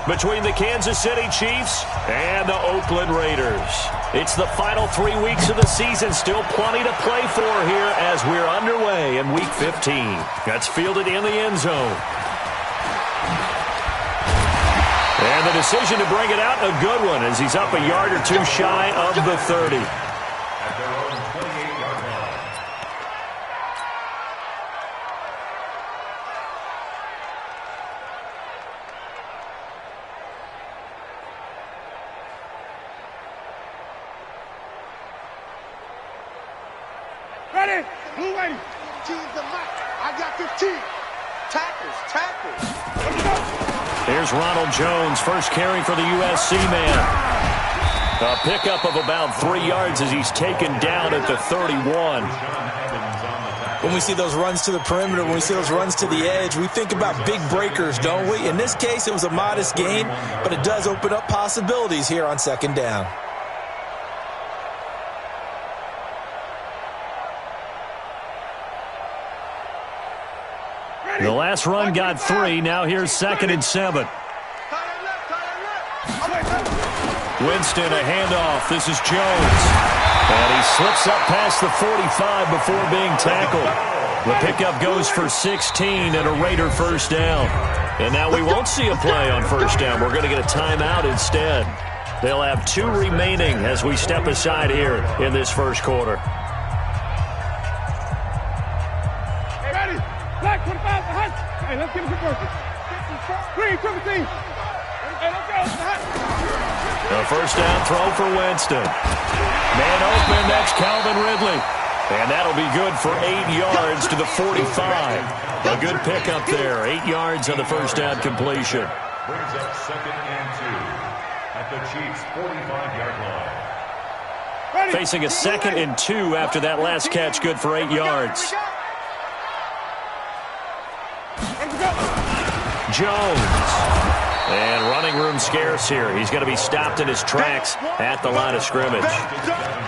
between the Kansas City Chiefs and the Oakland Raiders. It's the final 3 weeks of the season. Still plenty to play for here as we're underway in Week 15. That's fielded in the end zone. And the decision to bring it out, a good one, as he's up a yard or two shy of the 30. Ready? Blue ready. Teams the mic. I got 15. Tackles. Let's go. Here's Ronald Jones, first carry for the USC man. A pickup of about 3 yards as he's taken down at the 31. When we see those runs to the perimeter, when we see those runs to the edge, we think about big breakers, don't we? In this case, it was a modest gain, but it does open up possibilities here on second down. The last run got 3. Now here's 2nd and 7. Winston, a handoff. This is Jones. And he slips up past the 45 before being tackled. The pickup goes for 16 and a Raider first down. And now we won't see a play on first down. We're going to get a timeout instead. They'll have 2 remaining as we step aside here in this first quarter. Black 25 behind. Hey, let's get him to work. Green 17. Hey, let's go. A first down throw for Winston. Man open, that's Calvin Ridley. And that'll be good for 8 yards to the 45. A good pickup there. 8 yards on the first down completion. Brings up 2nd and 2 at the Chiefs' 45-yard line. Facing a 2nd and 2 after that last catch, good for 8 yards. Jones. And running room scarce here. He's going to be stopped in his tracks at the line of scrimmage.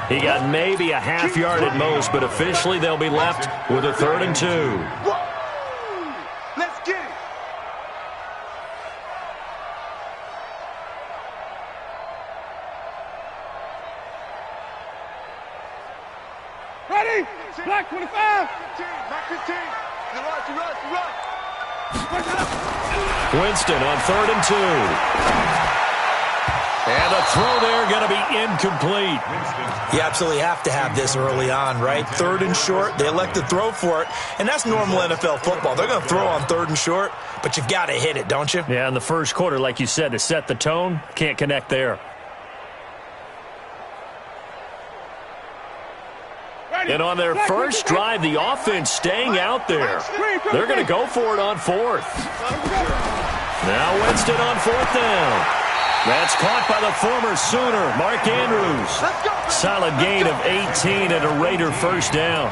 He got maybe a half yard at most, but officially they'll be left with a 3rd and 2. Let's get it. Ready? Black 25. Black 15. You run. Winston on 3rd and 2. And the throw there going to be incomplete. You absolutely have to have this early on, right? 3rd and short, they elect to throw for it, and that's normal NFL football. They're going to throw on 3rd and short, but you've got to hit it, don't you? Yeah, in the first quarter, like you said, to set the tone, can't connect there. And on their first drive, the offense staying out there. They're going to go for it on 4th. Now Winston on 4th down. That's caught by the former Sooner, Mark Andrews. Solid gain of 18 and a Raider first down.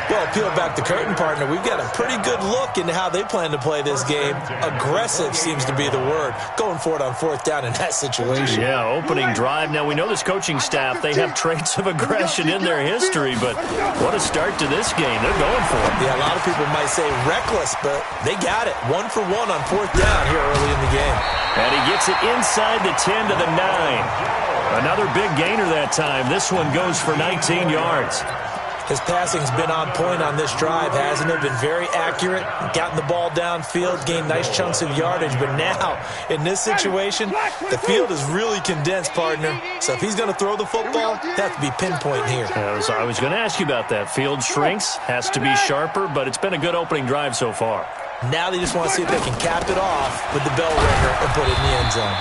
Well, peel back the curtain, partner. We've got a pretty good look into how they plan to play this game. Aggressive seems to be the word. Going for it on 4th down in that situation. Yeah, opening drive. Now, we know this coaching staff, they have traits of aggression in their history, but what a start to this game. They're going for it. Yeah, a lot of people might say reckless, but they got it. 1 for 1 on 4th down here early in the game. And he gets it inside the 10 to the 9. Another big gainer that time. This one goes for 19 yards. His passing's been on point on this drive, hasn't it? Been very accurate, gotten the ball downfield, gained nice chunks of yardage. But now, in this situation, the field is really condensed, partner. So if he's going to throw the football, they have to be pinpoint here. I was going to ask you about that. Field shrinks, has to be sharper, but it's been a good opening drive so far. Now they just want to see if they can cap it off with the bell ringer and put it in the end zone.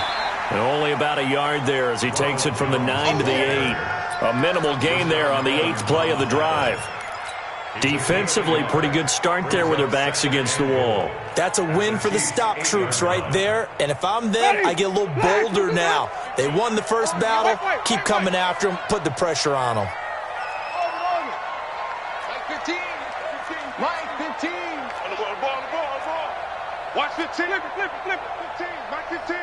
And only about a yard there as he takes it from the 9 to the 8. A minimal gain there on the 8th play of the drive. Defensively, pretty good start there with their backs against the wall. That's a win for the stop troops right there. And if I'm them, I get a little bolder now. They won the first battle. Keep coming after them. Put the pressure on them. Mike 15. On the ball. Watch 15. Flip it. 15. Mike 15.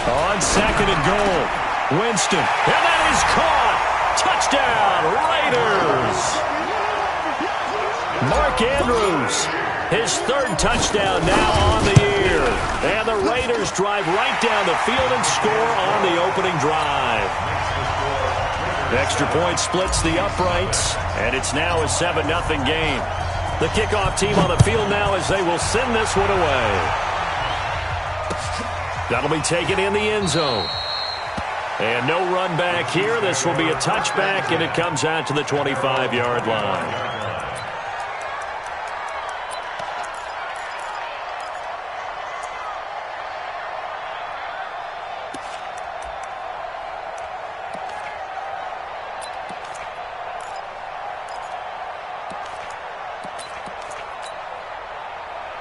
On 2nd and goal. Winston. And that is caught. Touchdown, Raiders. Mark Andrews. His 3rd touchdown now on the year. here. And the Raiders drive right down the field and score on the opening drive. Extra point splits the uprights, and it's now a 7-0 game. The kickoff team on the field now as they will send this one away. That'll be taken in the end zone. And no run back here. This will be a touchback, and it comes out to the 25-yard line.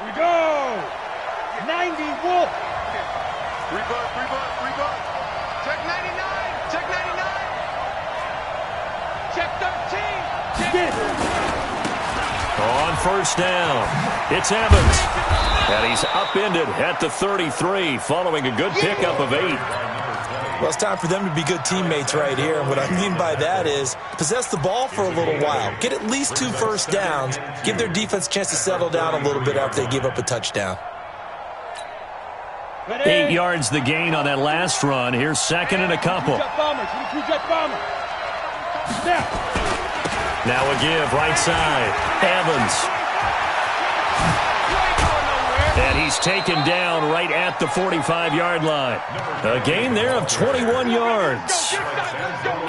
We go! 90 Wolf! Rebut. Check 99! Check 99! Check 13! Check On first down, it's Evans. And he's upended at the 33 following a good pickup of 8. Well, it's time for them to be good teammates right here. And what I mean by that is possess the ball for a little while. Get at least 2 first downs. Give their defense a chance to settle down a little bit after they give up a touchdown. 8 yards the gain on that last run. Here's second and a couple. Now a give right side. Evans. And he's taken down right at the 45-yard line. A gain there of 21 yards.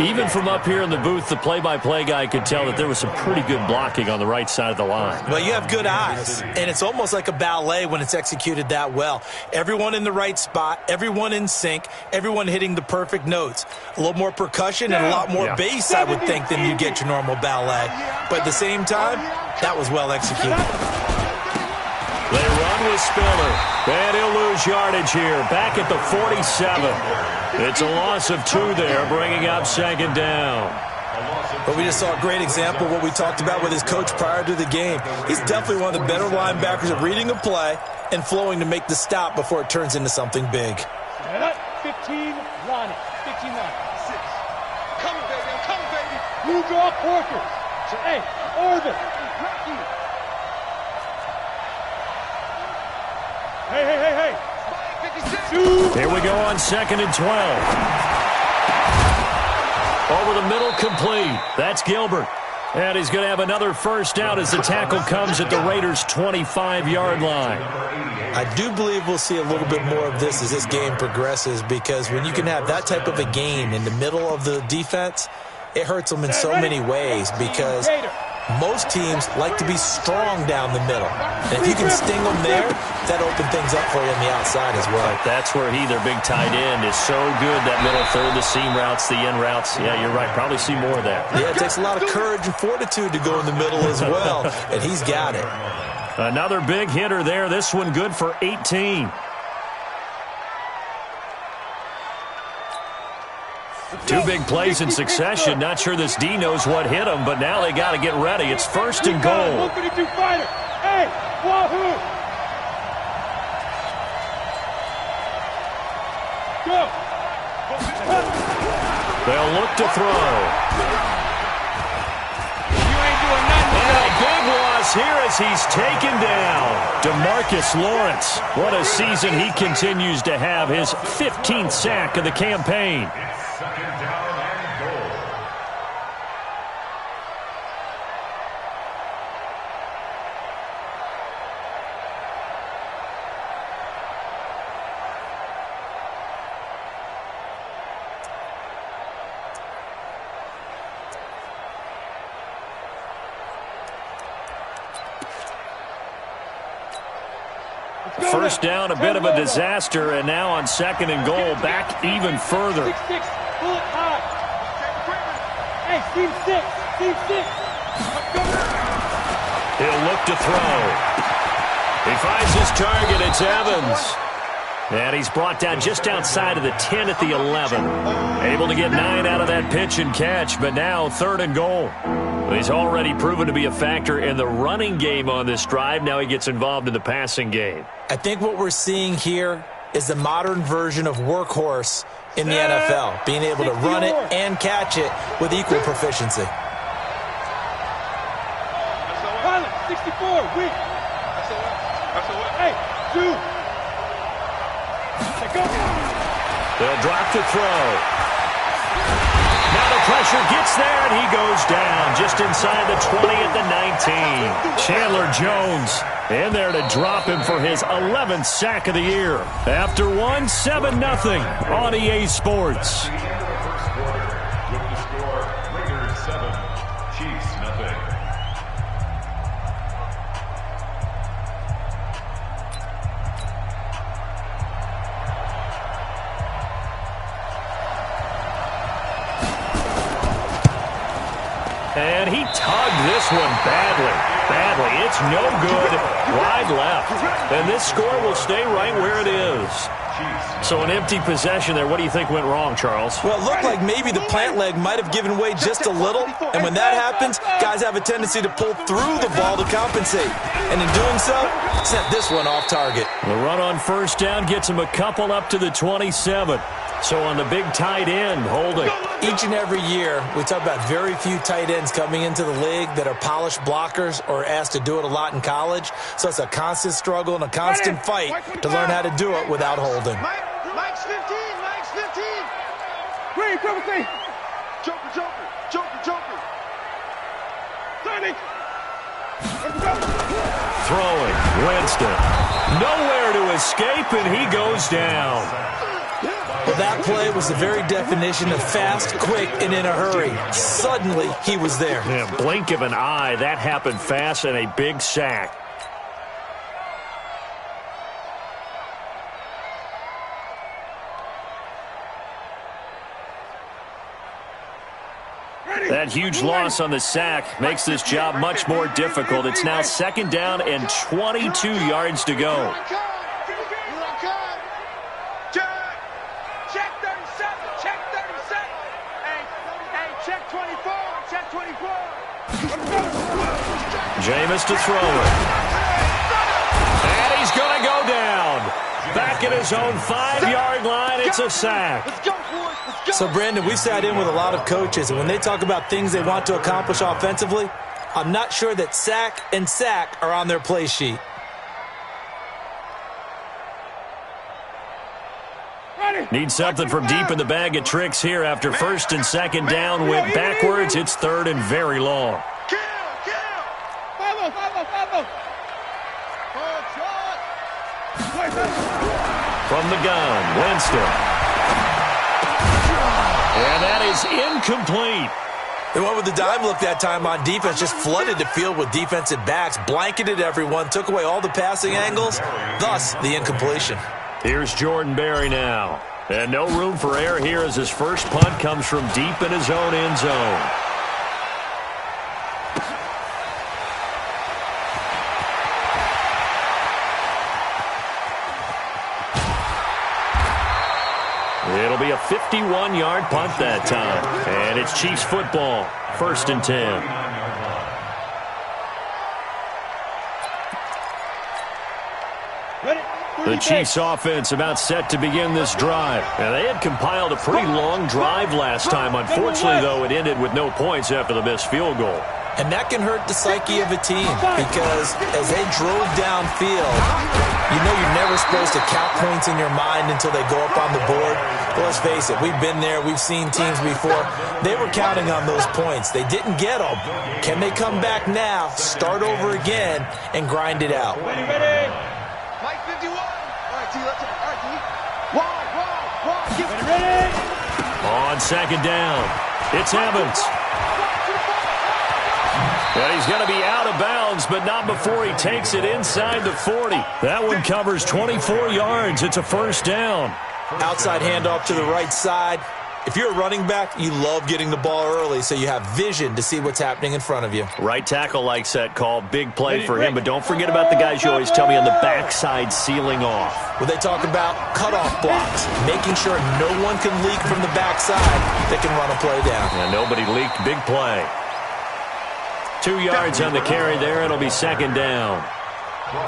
Even from up here in the booth, the play-by-play guy could tell that there was some pretty good blocking on the right side of the line. Well, you have good eyes, and it's almost like a ballet when it's executed that well. Everyone in the right spot, everyone in sync, everyone hitting the perfect notes. A little more percussion and a lot more bass, I would think, than you get your normal ballet. But at the same time, that was well executed. They run with Spiller, and he'll lose yardage here, back at the 47. It's a loss of 2 there, bringing up second down. But we just saw a great example of what we talked about with his coach prior to the game. He's definitely one of the better linebackers at reading a play and flowing to make the stop before it turns into something big. 15 line. 15 line. 6. Come, baby. I'm coming, baby. You draw Porter. Hey, Orville. Hey. Here we go on second and 12. Over the middle, complete. That's Gilbert. And he's going to have another first down as the tackle comes at the Raiders' 25-yard line. I do believe we'll see a little bit more of this as this game progresses, because when you can have that type of a gain in the middle of the defense, it hurts them in so many ways, because most teams like to be strong down the middle. And if you can sting them there, that opens things up for you on the outside as well. Right, that's where their big tight end, is so good, that middle third, the seam routes, the in routes. Yeah, you're right. Probably see more of that. Yeah, it takes a lot of courage and fortitude to go in the middle as well, and he's got it. Another big hitter there. This one good for 18. Two big plays in succession. Not sure this D knows what hit him, but now they got to get ready. It's first and goal. Hey, wahoo! Go! They'll look to throw. You ain't doing nothing. And a big loss here as he's taken down. DeMarcus Lawrence. What a season he continues to have. His 15th sack of the campaign. Second down and goal. First down, a bit of a disaster, and now on second and goal, back even further. 6-6, bullet high. Hey, team 6, team 6. He'll look to throw. He finds his target. It's Evans. And he's brought down just outside of the 10 at the 11. Able to get 9 out of that pitch and catch, but now third and goal. He's already proven to be a factor in the running game on this drive. Now he gets involved in the passing game. I think what we're seeing here is the modern version of workhorse in the NFL, being able to run it and catch it with equal proficiency. 64, weak. Hey, 2. They'll drop to throw. Now the pressure gets there, and he goes down just inside the 20 at the 19. Chandler Jones in there to drop him for his 11th sack of the year. After one, 7-0 on EA Sports. And he tugged this one badly. It's no good. Wide left. And this score will stay right where it is. So an empty possession there. What do you think went wrong, Charles? Well, it looked like maybe the plant leg might have given way just a little. And when that happens, guys have a tendency to pull through the ball to compensate. And in doing so, sent this one off target. The run on first down gets him a couple up to the 27. So on the big tight end, holding. Each and every year, we talk about very few tight ends coming into the league that are polished blockers or asked to do it a lot in college. So it's a constant struggle and a constant fight to learn how to do it without holding. Mike's 15. Green, double C. Joker. 30. Throwing, Winston. Nowhere to escape, and he goes down. Well, that play was the very definition of fast, quick, and in a hurry. Suddenly, he was there. Yeah, blink of an eye, that happened fast, and a big sack. That huge loss on the sack makes this job much more difficult. It's now 2nd down and 22 yards to go. Jameis to throw it. And he's going to go down. Back at his own 5-yard line, it's a sack. So, Brandon, we sat in with a lot of coaches, and when they talk about things they want to accomplish offensively, I'm not sure that sack and sack are on their play sheet. Need something from deep in the bag of tricks here after 1st and 2nd down. Went backwards. It's 3rd and very long. From the gun, Winston. And that is incomplete. They went with the dime look that time on defense, just flooded the field with defensive backs, blanketed everyone, took away all the passing angles, thus the incompletion. Here's Jordan Berry now. And no room for error here as his first punt comes from deep in his own end zone. It'll be a 51-yard punt that time. And it's Chiefs football, 1st and 10. The Chiefs offense about set to begin this drive. And they had compiled a pretty long drive last time. Unfortunately, though, it ended with no points after the missed field goal. And that can hurt the psyche of a team because as they drove downfield, you know you're never supposed to count points in your mind until they go up on the board. But let's face it, we've been there. We've seen teams before. They were counting on those points. They didn't get them. Can they come back now, start over again, and grind it out? Ready. Mike 51. All right, T. Let's all right, T. Wide. Ready. On 2nd down, it's Evans. And he's going to be out of bounds, but not before he takes it inside the 40. That one covers 24 yards. It's a 1st down. Outside handoff to the right side. If you're a running back, you love getting the ball early so you have vision to see what's happening in front of you. Right tackle likes that call. Big play for him, but don't forget about the guys you always tell me on the backside sealing off. Well, they talk about cutoff blocks, making sure no one can leak from the backside that can run a play down. And nobody leaked. Big play. 2 yards on the carry there. It'll be 2nd down.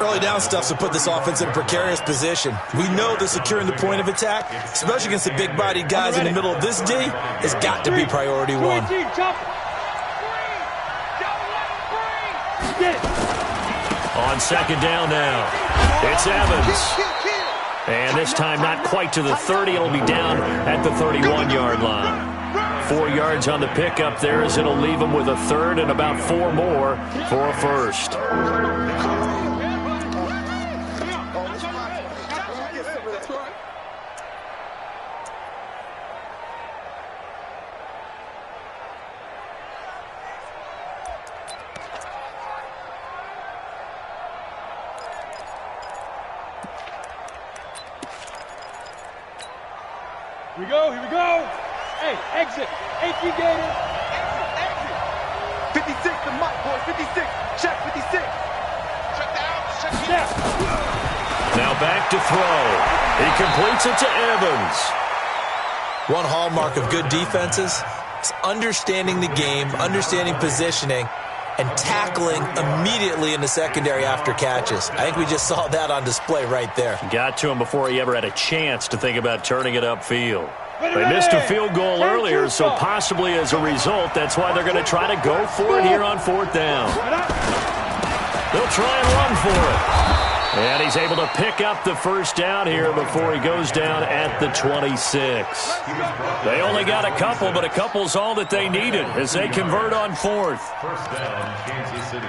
Early down stuff to put this offense in a precarious position. We know that securing the point of attack, especially against the big-bodied guys in the middle of this D, has got to be priority one. On 2nd down now, it's Evans. And this time not quite to the 30. It'll be down at the 31-yard line. 4 yards on the pickup there as it'll leave them with a third and about 4 more for a first. Here we go. Hey, exit. AP Gator. Exit. 56, the muck, boys. 56. Check 56. Check down. Now back to throw. He completes it to Evans. One hallmark of good defenses is understanding the game, understanding positioning, and tackling immediately in the secondary after catches. I think we just saw that on display right there. Got to him before he ever had a chance to think about turning it upfield. They missed a field goal earlier, so possibly as a result, that's why they're going to try to go for it here on 4th down. They'll try and run for it. And he's able to pick up the first down here before he goes down at the 26. They only got a couple, but a couple's all that they needed as they convert on 4th. First down, Kansas City.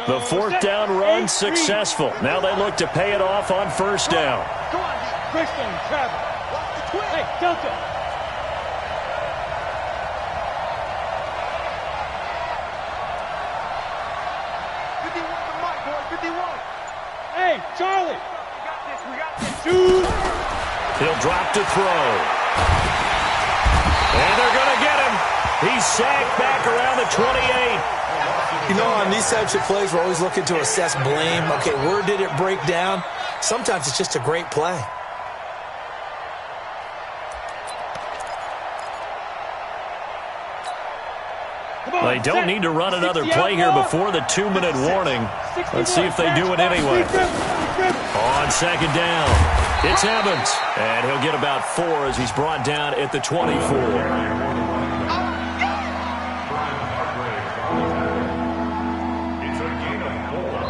The 4th down run successful. Now they look to pay it off on 1st down. Come on, Greystone, travel. Hey, Delta. Hey, Charlie. We got this. Shoot. He'll drop to throw. And they're going to get him. He's sacked back around the 28. You know, on these types of plays, we're always looking to assess blame. Okay, where did it break down? Sometimes it's just a great play. They don't need to run another play here before the 2-minute warning. Let's see if they do it anyway. On 2nd down, it's Evans. And he'll get about 4 as he's brought down at the 24. It's a gain of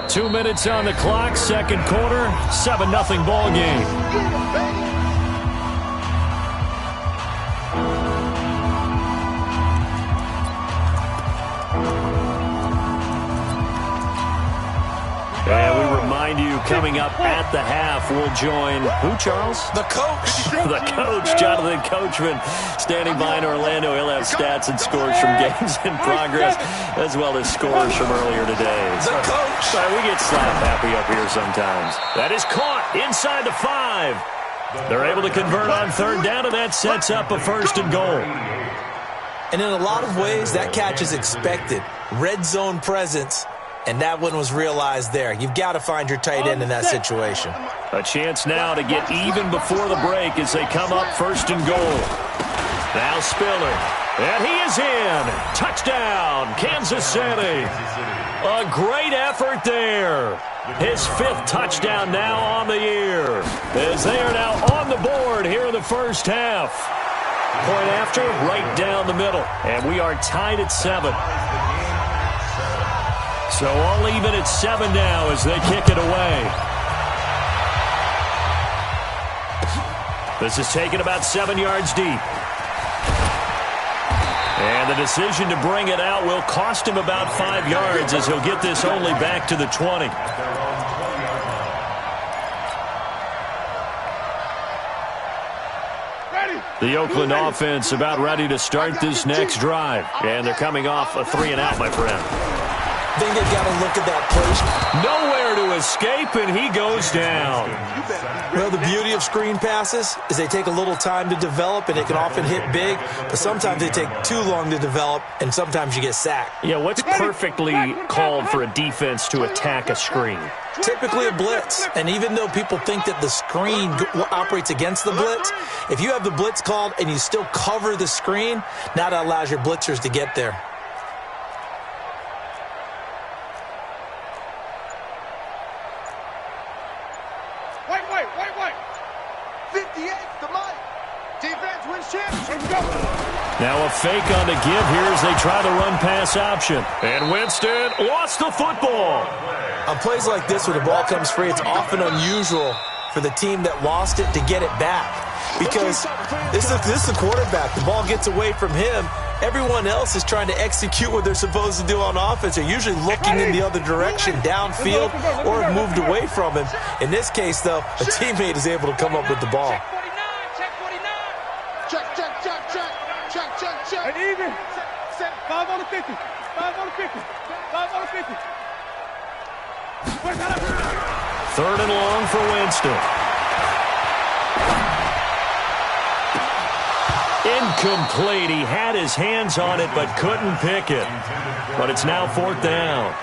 4. 2 minutes on the clock, 2nd quarter, 7-0 ball game. And we remind you, coming up at the half, we'll join who, Charles? The coach. The coach, Jonathan Coachman, standing by in Orlando. He'll have stats and scores from games in progress, as well as scores from earlier today. The coach. Sorry, we get slap happy up here sometimes. That is caught inside the 5. They're able to convert on 3rd down, and that sets up a 1st and goal. And in a lot of ways, that catch is expected. Red zone presence. And that one was realized there. You've got to find your tight end in that situation. A chance now to get even before the break as they come up 1st and goal. Now Spiller. And he is in. Touchdown, Kansas City. A great effort there. His 5th touchdown now on the year. As they are now on the board here in the first half. Point after, right down the middle. And we are tied at 7. So all even at 7 now as they kick it away. This is taken about 7 yards deep. And the decision to bring it out will cost him about 5 yards as he'll get this only back to the 20. The Oakland offense about ready to start this next drive. And they're coming off a 3-and-out, my friend. I think they've got to look at that placement. Nowhere to escape, and he goes down. Well, the beauty of screen passes is they take a little time to develop, and they can often hit big, but sometimes they take too long to develop, and sometimes you get sacked. Yeah, what's perfectly called for a defense to attack a screen? Typically a blitz, and even though people think that the screen operates against the blitz, if you have the blitz called and you still cover the screen, now that allows your blitzers to get there. Wait. 58, the mic. Defense wins championship. Now a fake on the give here as they try the run-pass option. And Winston lost the football. On plays like this where the ball comes free, it's often unusual for the team that lost it to get it back. Because this is a quarterback. The ball gets away from him. Everyone else is trying to execute what they're supposed to do on offense. They're usually looking in the other direction, downfield, or have moved away from him. In this case, though, a teammate is able to come up with the ball. And even. 5 on the 50. 5 on the 50. 5 on the 50. Third and long for Winston. Incomplete. He had his hands on it but couldn't pick it. But it's now 4th down.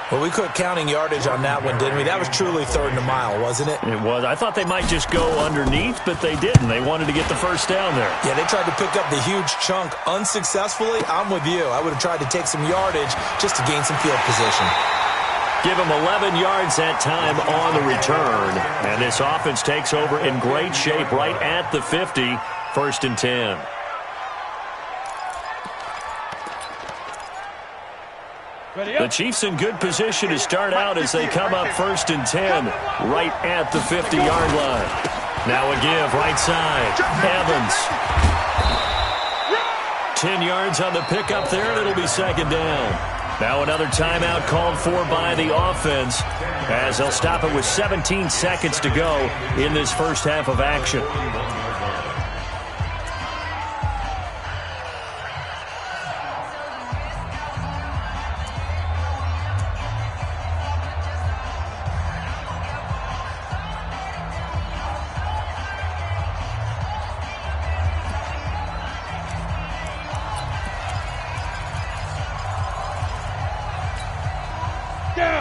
Well, we quit counting yardage on that one, didn't we? That was truly 3rd and a mile, wasn't it? It was. I thought they might just go underneath, but they didn't. They wanted to get the first down there. Yeah, they tried to pick up the huge chunk unsuccessfully. I'm with you. I would have tried to take some yardage just to gain some field position. Give him 11 yards that time on the return. And this offense takes over in great shape right at the 50. 1st and 10. The Chiefs in good position to start out as they come up 1st and 10 right at the 50-yard line. Now a give right side. Evans. 10 yards on the pickup there, and it'll be 2nd down. Now another timeout called for by the offense as they'll stop it with 17 seconds to go in this first half of action.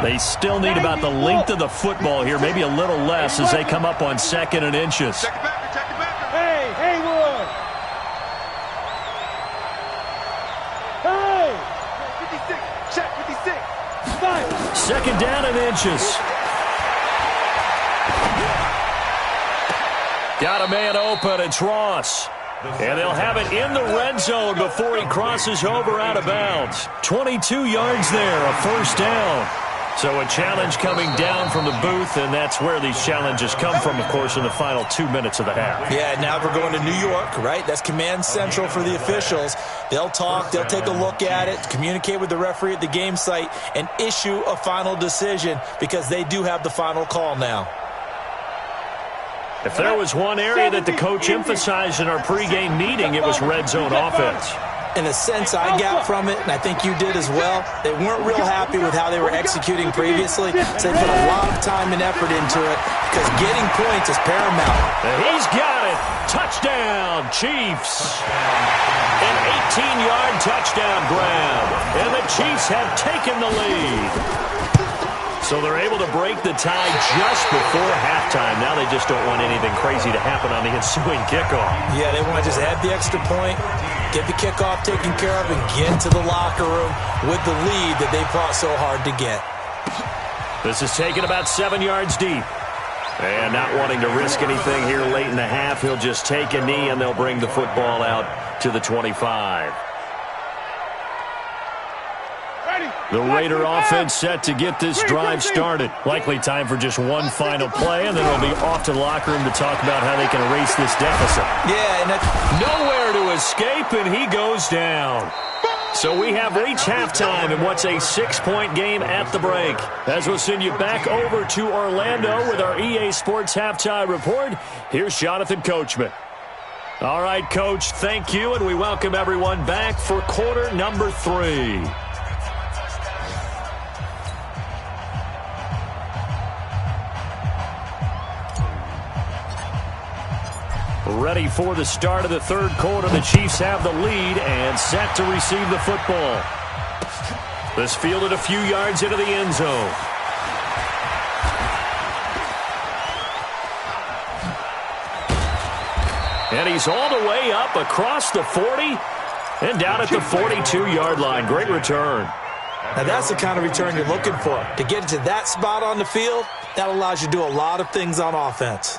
They still need about the length of the football here, maybe a little less as they come up on 2nd and inches. Hey, Haywood! Hey! 56, check 56. 2nd down and inches. Got a man open, it's Ross. And they'll have it in the red zone before he crosses over out of bounds. 22 yards there, a 1st down. So a challenge coming down from the booth, and that's where these challenges come from, of course, in the final 2 minutes of the half. Yeah, now we're going to New York, right? That's command central for the officials. They'll talk, they'll take a look at it, communicate with the referee at the game site, and issue a final decision because they do have the final call now. If there was one area that the coach emphasized in our pregame meeting, it was red zone offense. In a sense I got from it, and I think you did as well, they weren't real happy with how they were executing previously, so they put a lot of time and effort into it because getting points is paramount. He's got it. Touchdown, Chiefs. An 18-yard touchdown grab, and the Chiefs have taken the lead. So they're able to break the tie just before halftime. Now they just don't want anything crazy to happen on the ensuing kickoff. Yeah, they want to just add the extra point, get the kickoff taken care of, and get to the locker room with the lead that they fought so hard to get. This is taken about 7 yards deep. And not wanting to risk anything here late in the half, he'll just take a knee, and they'll bring the football out to the 25. The Raider offense set to get this drive started. Likely time for just one final play, and then they'll be off to the locker room to talk about how they can erase this deficit. Yeah, and nowhere to escape, and he goes down. So we have reached halftime in what's a 6-point game at the break. As we'll send you back over to Orlando with our EA Sports Halftime Report, here's Jonathan Coachman. All right, Coach, thank you, and we welcome everyone back for quarter number 3. Ready for the start of the third quarter. The Chiefs have the lead and set to receive the football. This fielded a few yards into the end zone. And he's all the way up across the 40 and down at the 42-yard line. Great return. Now that's the kind of return you're looking for. To get to that spot on the field, that allows you to do a lot of things on offense.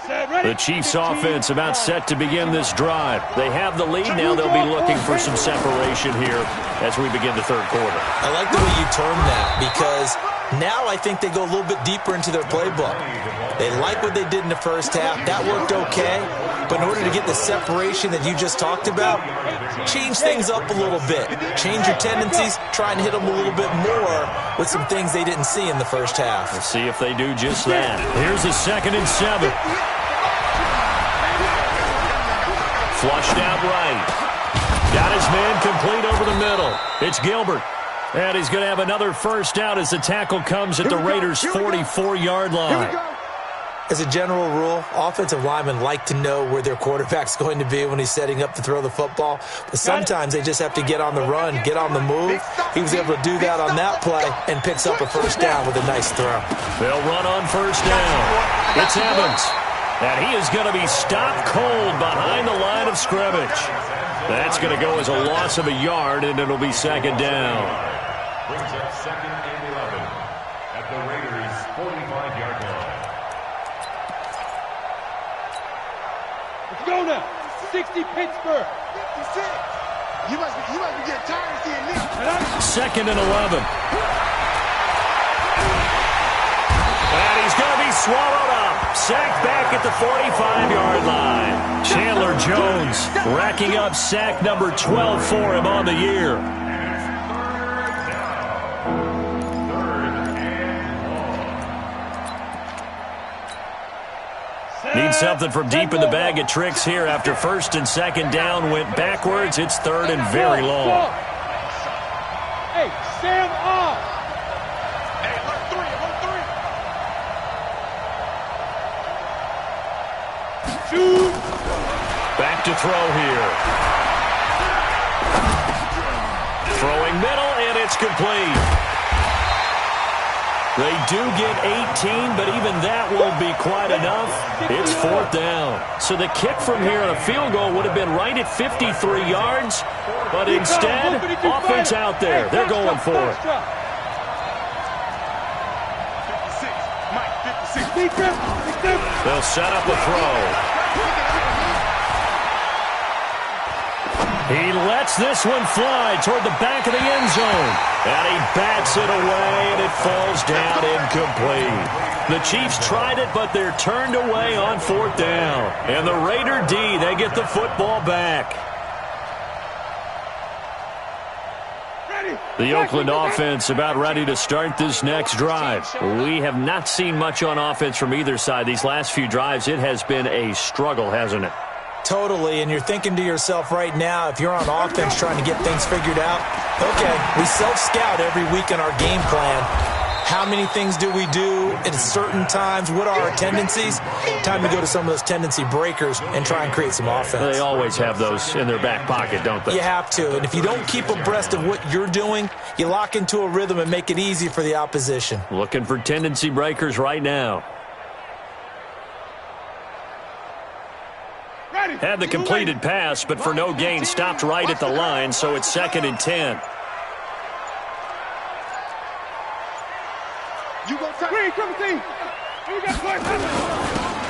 The Chiefs offense about set to begin this drive. They have the lead. Now they'll be looking for some separation here as we begin the third quarter. I like the way you term that because Now I think they go a little bit deeper into their playbook. They like what they did in the first half. That worked okay. But in order to get the separation that you just talked about, change things up a little bit. Change your tendencies. Try and hit them a little bit more with some things they didn't see in the first half. Let's see if they do just that. Here's a 2nd and 7. Flushed out right. Got his man complete over the middle. It's Gilbert. And he's going to have another first down as the tackle comes at the Raiders' 44-yard line. As a general rule, offensive linemen like to know where their quarterback's going to be when he's setting up to throw the football. But sometimes they just have to get on the run, get on the move. He was able to do that on that play and picks up a first down with a nice throw. They'll run on first down. It's Evans. And he is going to be stopped cold behind the line of scrimmage. That's going to go as a loss of a yard, and it'll be 2nd down. Brings up 2nd and 11 at the Raiders' 45-yard line. Let's go now. 60 Pittsburgh. 56. You must be getting tired of seeing this. 2nd and 11. And he's going to be swallowed up. Sacked back at the 45-yard line. Chandler Jones racking up sack number 12 for him on the year. Need something from deep in the bag of tricks here after 1st and 2nd down went backwards. It's 3rd and very long. Hey, Sam off. Hey, look 3. Shoot. Back to throw here. Throwing middle, and it's complete. They do get 18, but even that won't be quite enough. It's 4th down. So the kick from here on a field goal would have been right at 53 yards, but instead, offense out there. They're going for it. 56. Mike, 56. They'll set up a throw. He lets this one fly toward the back of the end zone. And he bats it away, and it falls down incomplete. The Chiefs tried it, but they're turned away on 4th down. And the Raider D, they get the football back. The Oakland offense about ready to start this next drive. We have not seen much on offense from either side. These last few drives, it has been a struggle, hasn't it? Totally, and you're thinking to yourself right now, if you're on offense trying to get things figured out, okay, we self-scout every week in our game plan. How many things do we do at certain times? What are our tendencies? Time to go to some of those tendency breakers and try and create some offense. They always have those in their back pocket, don't they? You have to, and if you don't keep abreast of what you're doing, you lock into a rhythm and make it easy for the opposition. Looking for tendency breakers right now. Had the completed pass, but for no gain, stopped right at the line, so it's 2nd and 10.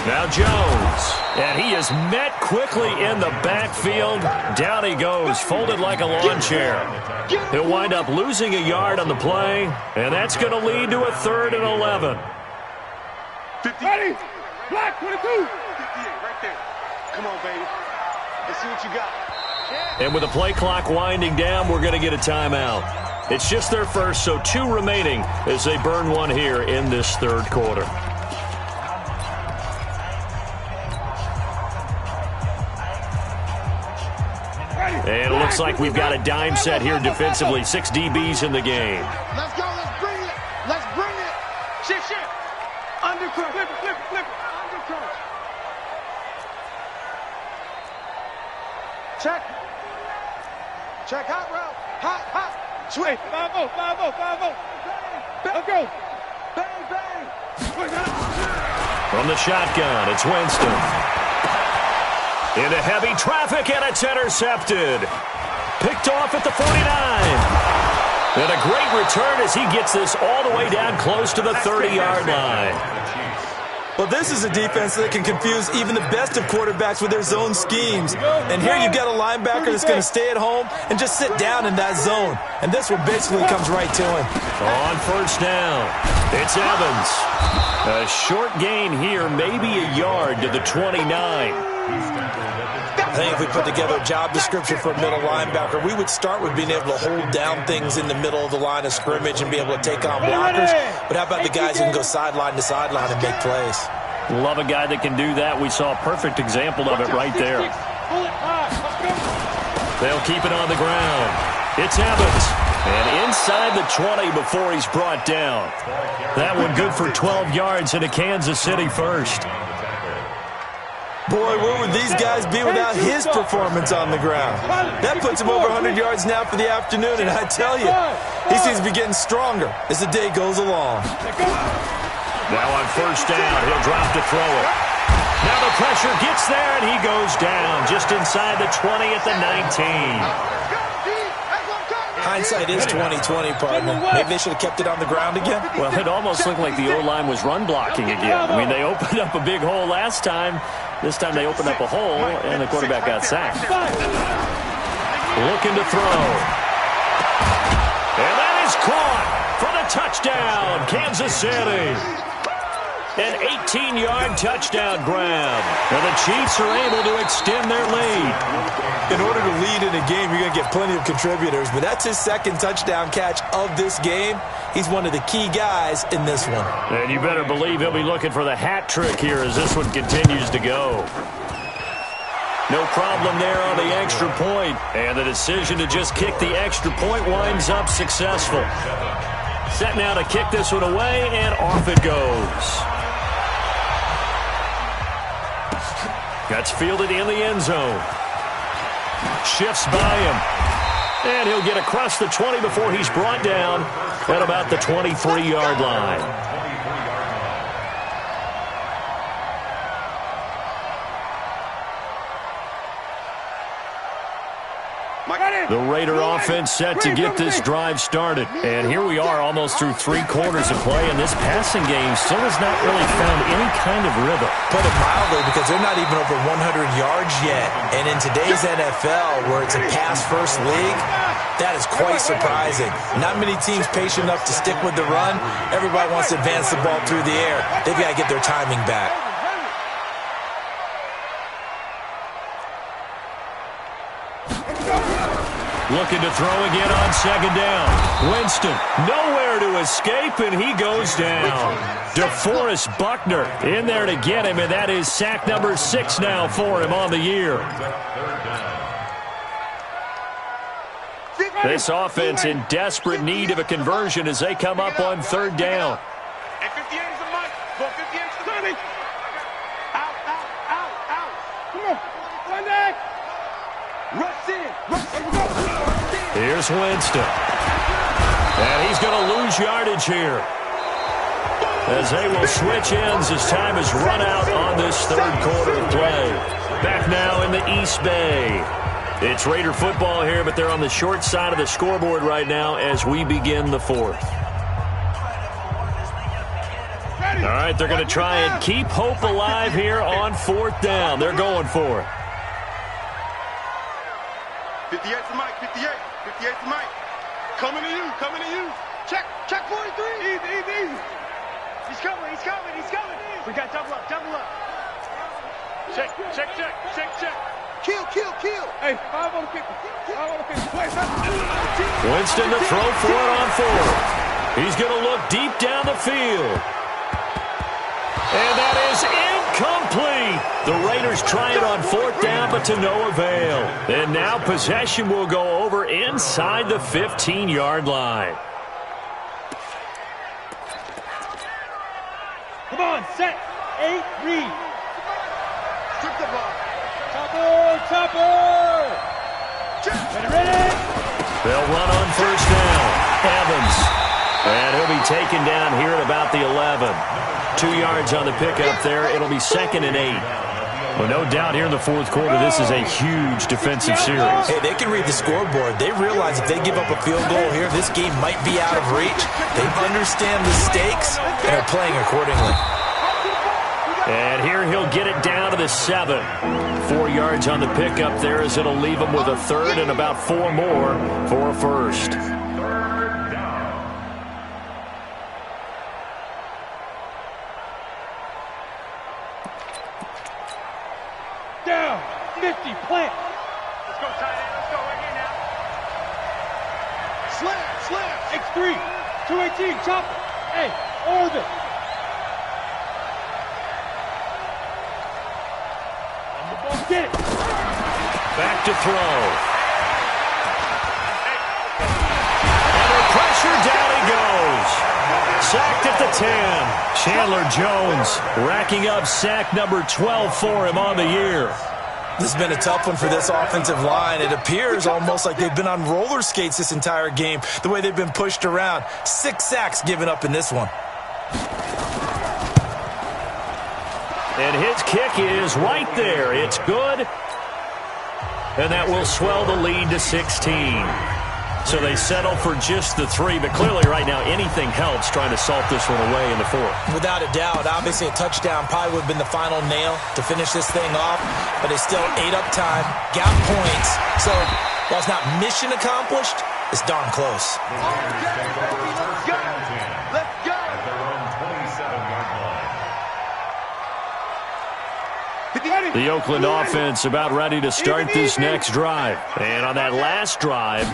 Now Jones, and he is met quickly in the backfield. Down he goes, folded like a lawn chair. He'll wind up losing a yard on the play, and that's going to lead to a 3rd and 11. 50. Ready? Black 22. 58 right there. Come on, baby. Let's see what you got. And with the play clock winding down, we're going to get a timeout. It's just their first, so 2 remaining as they burn one here in this 3rd quarter. And it looks like we've got a dime set here defensively. 6 DBs in the game. Let's go. Let's bring it. Let's bring it. Shift. Undercut. Flip it. Undercut. Check. Hot route. Hot. Swing. 5-0. Let's go. Bang. From the shotgun, it's Winston. Into heavy traffic, and it's intercepted. Picked off at the 49. And a great return as he gets this all the way down close to the 30-yard line. Well, this is a defense that can confuse even the best of quarterbacks with their zone schemes. And here you've got a linebacker that's going to stay at home and just sit down in that zone. And this one basically comes right to him. On first down, it's Evans. A short gain here, maybe a yard to the 29. I think if we put together a job description for a middle linebacker, we would start with being able to hold down things in the middle of the line of scrimmage and be able to take on blockers. But how about the guys who can go sideline to sideline and make plays? Love a guy that can do that. We saw a perfect example of it right there. They'll keep it on the ground. It's Evans. And inside the 20 before he's brought down. That one good for 12 yards into Kansas City first. Boy, where would these guys be without his performance on the ground? That puts him over 100 yards now for the afternoon, and I tell you, he seems to be getting stronger as the day goes along. Now on first down, he'll drop to throw it. Now the pressure gets there, and he goes down just inside the 20 at the 19. Hindsight is 20/20, partner. Maybe they should have kept it on the ground again. Well, it almost looked like the O-line was run blocking again. I mean, they opened up a big hole last time. This time they opened up a hole, and the quarterback got sacked. Looking to throw. And that is caught for the touchdown, Kansas City. An 18-yard touchdown grab. And the Chiefs are able to extend their lead. In order to lead in a game, you're going to get plenty of contributors, but that's his second touchdown catch of this game. He's one of the key guys in this one. And you better believe he'll be looking for the hat trick here as this one continues to go. No problem there on the extra point. And the decision to just kick the extra point winds up successful. Set now to kick this one away, and off it goes. That's fielded in the end zone. Shifts by him. And he'll get across the 20 before he's brought down at about the 23-yard line. The Raider offense set to get this drive started. And here we are almost through 3 quarters of play, and this passing game still has not really found any kind of rhythm. Put it mildly, because they're not even over 100 yards yet. And in today's NFL, where it's a pass-first league, that is quite surprising. Not many teams patient enough to stick with the run. Everybody wants to advance the ball through the air. They've got to get their timing back. Looking to throw again on second down. Winston, nowhere to escape, and he goes down. DeForest Buckner in there to get him, and that is sack number 6 now for him on the year. This offense in desperate need of a conversion as they come up on third down. Here's Winston. And he's going to lose yardage here, as they will switch ends as time has run out on this third quarter of play. Back now in the East Bay. It's Raider football here, but they're on the short side of the scoreboard right now as we begin the fourth. All right, they're going to try and keep hope alive here on fourth down. They're going for it. 58 to Mike, 58 to Mike. Coming to you. Check 43. Easy. He's coming. We got double up. Check. Kill. Hey, 5 on the 50. Winston to throw for it on 4. He's going to look deep down the field. And that is incomplete. The Raiders try it on fourth down, but to no avail. And now possession will go over inside the 15-yard line. Come on, set. 8, read. Strip the ball. Chopper. Ready. They'll run on first down. Evans. And he'll be taken down here at about the 11. 2 yards on the pickup there. It'll be 2nd and 8. Well, no doubt here in the fourth quarter, this is a huge defensive series. Hey, they can read the scoreboard. They realize if they give up a field goal here, this game might be out of reach. They understand the stakes and are playing accordingly. And here he'll get it down to the 7. 4 yards on the pickup there as it'll leave him with a third and about 4 more for a first. Down. 50. Plant. Let's go, tight end. Let's go right here now. Slam. X3. 218. Chopper. Hey, orbit. On the ball. Get it. Back to throw. Under pressure, down he goes. Sacked at the 10. Chandler Jones racking up sack number 12 for him on the year. This has been a tough one for this offensive line. It appears almost like they've been on roller skates this entire game, the way they've been pushed around. 6 sacks given up in this one. And his kick is right there. It's good. And that will swell the lead to 16. So they settle for just the 3, but clearly right now anything helps trying to salt this one away in the 4th. Without a doubt, obviously a touchdown probably would have been the final nail to finish this thing off, but it's still ate up time, got points. So while it's not mission accomplished, it's darn close. Let's go. At their own 27-yard line. The Oakland offense about ready to start this next drive. And on that last drive,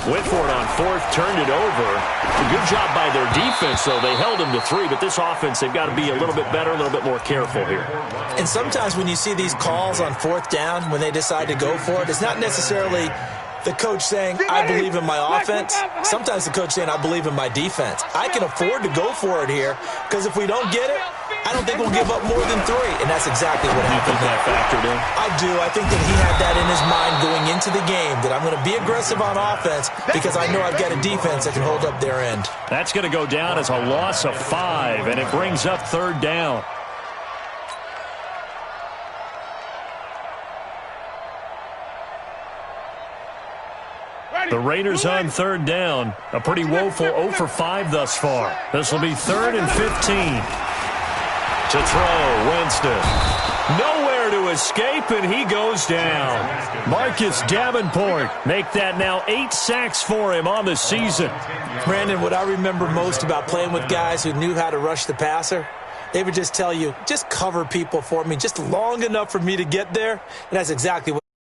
Whitford on 4th turned it over. A good job by their defense, though. They held them to 3, but this offense, they've got to be a little bit better, a little bit more careful here. And sometimes when you see these calls on 4th down, when they decide to go for it, it's not necessarily the coach saying, I believe in my offense. Sometimes the coach saying, I believe in my defense. I can afford to go for it here because if we don't get it, I don't think we'll give up more than 3. And that's exactly what happened. You think that factored in? I do. I think that he had that in his mind going into the game, that I'm going to be aggressive on offense because I know I've got a defense that can hold up their end. That's going to go down as a loss of 5, and it brings up 3rd down. The Raiders on 3rd down. A pretty woeful 0 for 5 thus far. This will be 3rd and 15. To throw, Winston. Nowhere to escape, and he goes down. Marcus Davenport make that now 8 sacks for him on the season. Brandon, what I remember most about playing with guys who knew how to rush the passer, they would just tell you, just cover people for me, just long enough for me to get there, and that's exactly what